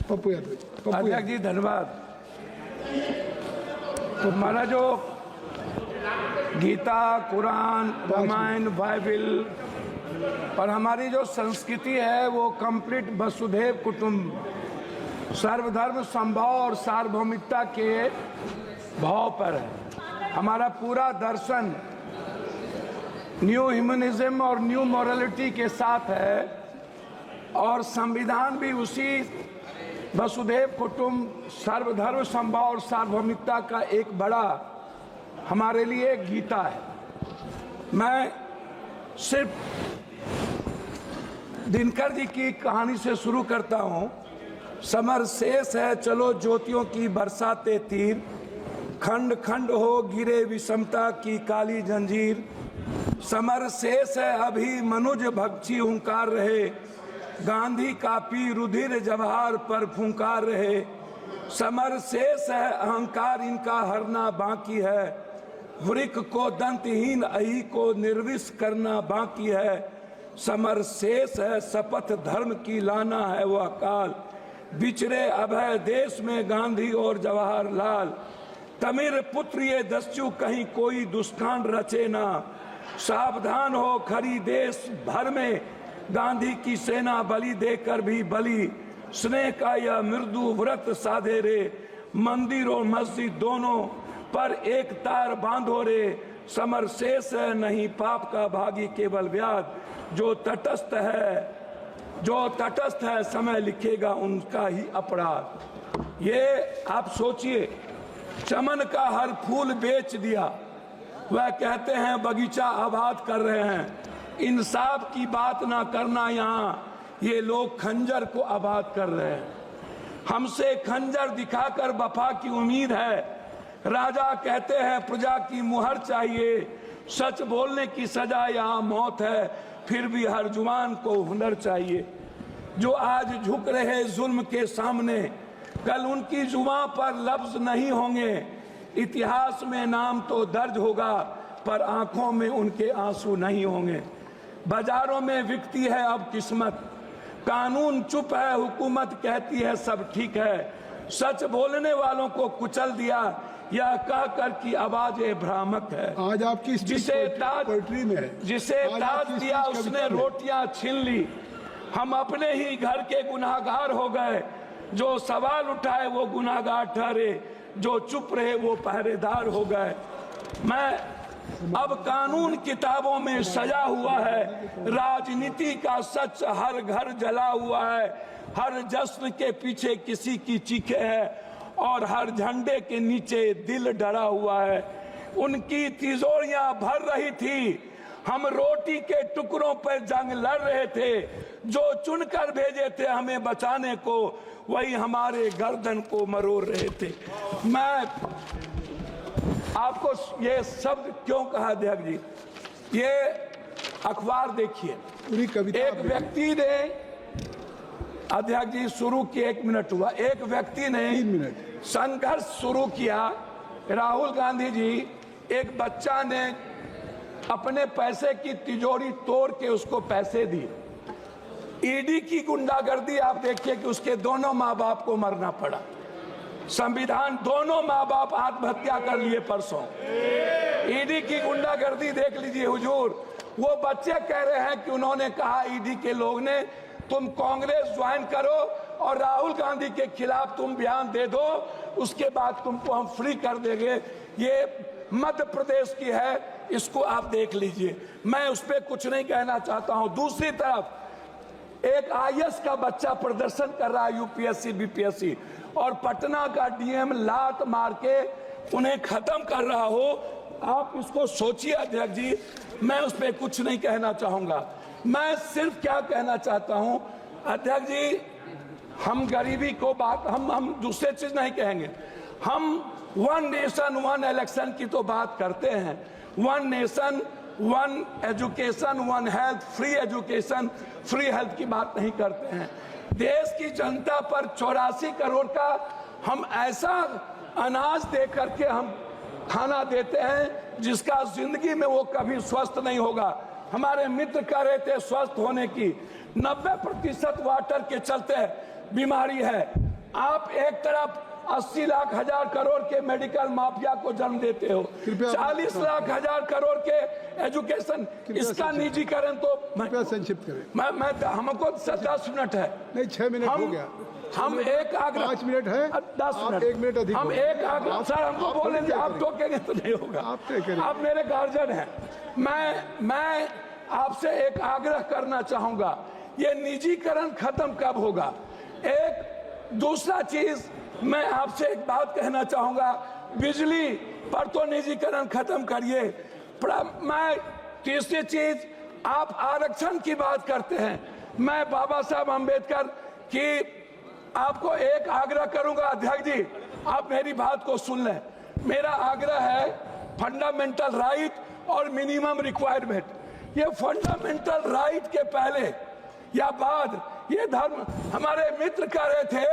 पप्पू यादव। अध्यक्ष जी धन्यवाद। तो हमारा जो गीता, कुरान, रामायण, बाइबल और हमारी जो संस्कृति है वो कंप्लीट वसुधैव कुटुंब, सर्वधर्म समभाव और सार्वभौमिकता के भाव पर है। हमारा पूरा दर्शन न्यू ह्यूमनिज्म और न्यू मॉरलिटी के साथ है और संविधान भी उसी वसुधैव कुटुंब, सर्वधर्म समभाव और सार्वभौमिकता का एक बड़ा हमारे लिए गीता है। मैं सिर्फ दिनकर जी की कहानी से शुरू करता हूँ। समर शेष है चलो ज्योतियों की बरसाते तीर, खंड खंड हो गिरे विषमता की काली जंजीर। समर शेष है अभी मनुज भक्षी हुंकार रहे, गांधी कापी रुधिर जवाहर पर फुंकार रहे। समर शेष है अहंकार इनका हरना बाकी है, वृक्ष को दंतहीन अही को निर्विष करना बाकी है। समर शेष है शपथ धर्म की लाना है वह काल, बिछड़े अभय देश में गांधी और जवाहरलाल। तमिर पुत्र ये दस्यु कहीं कोई दुष्कांड रचे ना, सावधान हो खरी देश भर में गांधी की सेना बलि देकर भी बलि। स्नेह का यह मृदु व्रत साधे रे, मंदिर और मस्जिद दोनों पर एक तार बांधो रे। समर शेष है नहीं पाप का भागी केवल व्याध, जो तटस्थ है समय लिखेगा उनका ही अपराध। ये आप सोचिए, चमन का हर फूल बेच दिया, वह कहते हैं बगीचा आबाद कर रहे हैं। इंसाफ की बात ना करना, यहाँ ये लोग खंजर को आबाद कर रहे हैं। हमसे खंजर दिखाकर वफा की उम्मीद है, राजा कहते हैं प्रजा की मुहर चाहिए। सच बोलने की सजा यहाँ मौत है, फिर भी हर जुबान को हुनर चाहिए। जो आज झुक रहे जुल्म के सामने, कल उनकी जुबान पर लफ्ज नहीं होंगे। इतिहास में नाम तो दर्ज होगा, पर आंखों में उनके आंसू नहीं होंगे। बाजारों में बिकती है अब किस्मत, कानून चुप है हुकूमत कहती है सब ठीक है। सच बोलने वालों को कुचल दिया, यह कहकर की आवाज भ्रामक है। आज आपकी जिसे ताज दिया उसने रोटियां छीन ली। हम अपने ही घर के गुनाहगार हो गए, जो सवाल उठाए वो गुनाहगार ठहरे, जो चुप रहे वो पहरेदार हो गए। मैं अब कानून किताबों में सजा हुआ है, राजनीति का सच हर घर जला हुआ है। हर जश्न के पीछे किसी की चीखें है और हर झंडे के नीचे दिल डरा हुआ है। उनकी तिजोरियां भर रही थी, हम रोटी के टुकड़ों पर जंग लड़ रहे थे। जो चुनकर भेजे थे हमें बचाने को, वही हमारे गर्दन को मरोड़ रहे थे। मैं आपको ये शब्द क्यों कहा अध्यक्ष जी, ये अखबार देखिए, पूरी कविता एक व्यक्ति ने, अध्यक्ष जी शुरू किया 1 मिनट हुआ, एक व्यक्ति ने 3 मिनट संघर्ष शुरू किया। राहुल गांधी जी, एक बच्चा ने अपने पैसे की तिजोरी तोड़ के उसको पैसे दिए। ईडी की गुंडागर्दी आप देखिए कि उसके दोनों माँ बाप को मरना पड़ा। संविधान, दोनों माँ बाप आत्महत्या कर लिए परसों। ईडी की गुंडागर्दी देख लीजिए हुजूर। वो बच्चे कह रहे हैं कि उन्होंने कहा ईडी के लोग ने तुम कांग्रेस ज्वाइन करो और राहुल गांधी के खिलाफ तुम बयान दे दो, उसके बाद तुमको हम फ्री कर देंगे। ये मध्य प्रदेश की है, इसको आप देख लीजिए। मैं उस पर कुछ नहीं कहना चाहता हूं। दूसरी तरफ एक आईएएस का बच्चा प्रदर्शन कर रहा है यूपीएससी बीपीएससी, और पटना का डीएम लात मार के उन्हें खत्म कर रहा हो। आप इसको सोचिए अध्यक्ष जी। मैं उस पर कुछ नहीं कहना चाहूंगा। मैं सिर्फ क्या कहना चाहता हूं अध्यक्ष जी, हम गरीबी को बात, हम दूसरे चीज नहीं कहेंगे। हम 1 नेशन 1 इलेक्शन की तो बात करते हैं। 1 nation 1 education 1 health, free education free health की बात नहीं करते हैं। देश की जनता पर 84 करोड़ का हम ऐसा अनाज दे करके हम खाना देते हैं जिसका जिंदगी में वो कभी स्वस्थ नहीं होगा। हमारे मित्र कह रहे थे स्वस्थ होने की, 90% वाटर के चलते बीमारी है। आप एक तरफ 80 लाख 1000 करोड़ के मेडिकल माफिया को जन्म देते हो, 40 लाख 1000 करोड़ के एजुकेशन, इसका निजीकरण तो संक्षिप्त करें। मैं हमको 10 मिनट है, नहीं 6 मिनट हो गया। हम एक आग्रह 5 मिनट है, 10 मिनट, 1 मिनट अधिक हम एक आग्रह, सर हमको बोलेंगे, आप टोकेंगे तो नहीं होगा। आप मेरे गार्जियन हैं, मैं आपसे एक आग्रह करना चाहूंगा, ये निजीकरण खत्म कब होगा? एक दूसरा चीज मैं आपसे एक बात कहना चाहूंगा, बिजली पर तो निजीकरण खत्म करिए। मैं तीसरी चीज, आप आरक्षण की बात करते हैं, मैं बाबा साहब अंबेडकर की आपको एक आग्रह करूंगा, अध्यक्ष जी आप मेरी बात को सुन लें। मेरा आग्रह है फंडामेंटल राइट और मिनिमम रिक्वायरमेंट, ये फंडामेंटल राइट के पहले या बाद ये धर्म, हमारे मित्र कह रहे थे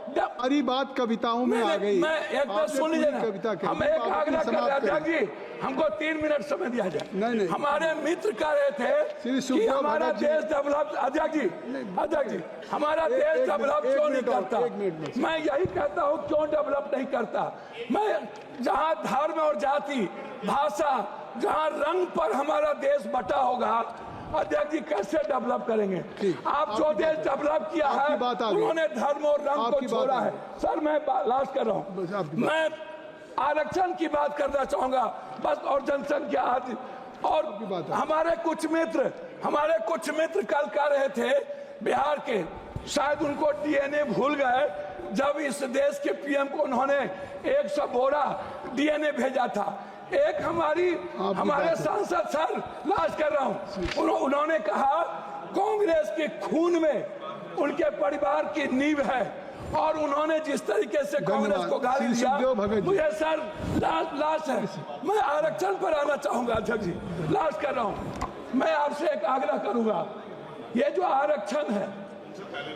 हमारी बात कविताओं में आ गई। मैं एक बार सुन लीजिए ना, हम एक आग्रह कर रहे थे जी, हमको 3 मिनट समय दिया जाए। नहीं। हमारे मित्र कह रहे थे कि हमारा देश डेवलप, अध्यक्ष जी हमारा देश डेवलप क्यों नहीं करता? मैं यही कहता हूँ क्यों डेवलप नहीं करता। मैं जहाँ धर्म और जाति, भाषा, जहाँ रंग पर हमारा देश बटा होगा, अध्यक्ष जी कैसे डेवलप करेंगे? आप जो देश डेवलप किया है उन्होंने धर्म और रंग को छोड़ा है। सर मैं लास्ट कर रहा हूँ, मैं आरक्षण की बात करना चाहूंगा बस, और जनसंख्या आदि, और हमारे कुछ मित्र कल कह रहे थे बिहार के, शायद उनको डीएनए भूल गए जब इस देश के पीएम को उन्होंने 100 बोरा डीएनए भेजा था। एक हमारे सांसद, सर लास्ट कर रहा हूं, उन्होंने कहा कांग्रेस के खून में उनके परिवार की नींव है, और उन्होंने जिस तरीके से कांग्रेस को गाली दिया, मुझे सर लास्ट है, मैं आरक्षण पर आना चाहूंगा अध्यक्ष जी, लास्ट कर रहा हूं। मैं आपसे एक आग्रह करूंगा, ये जो आरक्षण है,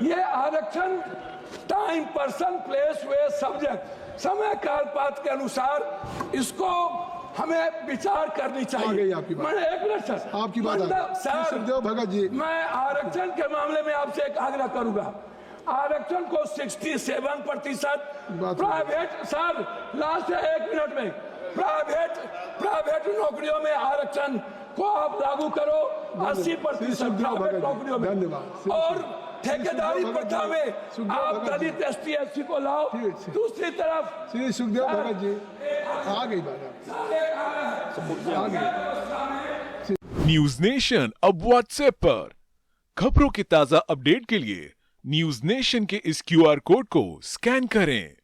ये आरक्षण टाइम, पर्सन, प्लेस, वे, सब्जेक्ट, समय काल पात्र के अनुसार इसको हमें विचार करनी चाहिए। मैंने 1 मिनट सर, आपकी बात सर भगत जी, मैं आरक्षण के मामले में आपसे एक आग्रह करूंगा, आरक्षण को 67% प्राइवेट, सर लास्ट है 1 मिनट में, प्राइवेट नौकरियों में आरक्षण को आप लागू करो, 80% प्राइवेट नौकरियों में, और ठेकेदारी प्रथा में आप दलित एसटी एससी को लाओ। दूसरी तरफ श्री सुखदेव भगत जी आ गई बात, न्यूज नेशन अब व्हाट्सएप पर खबरों की ताजा अपडेट के लिए न्यूज नेशन के इस QR कोड को स्कैन करें।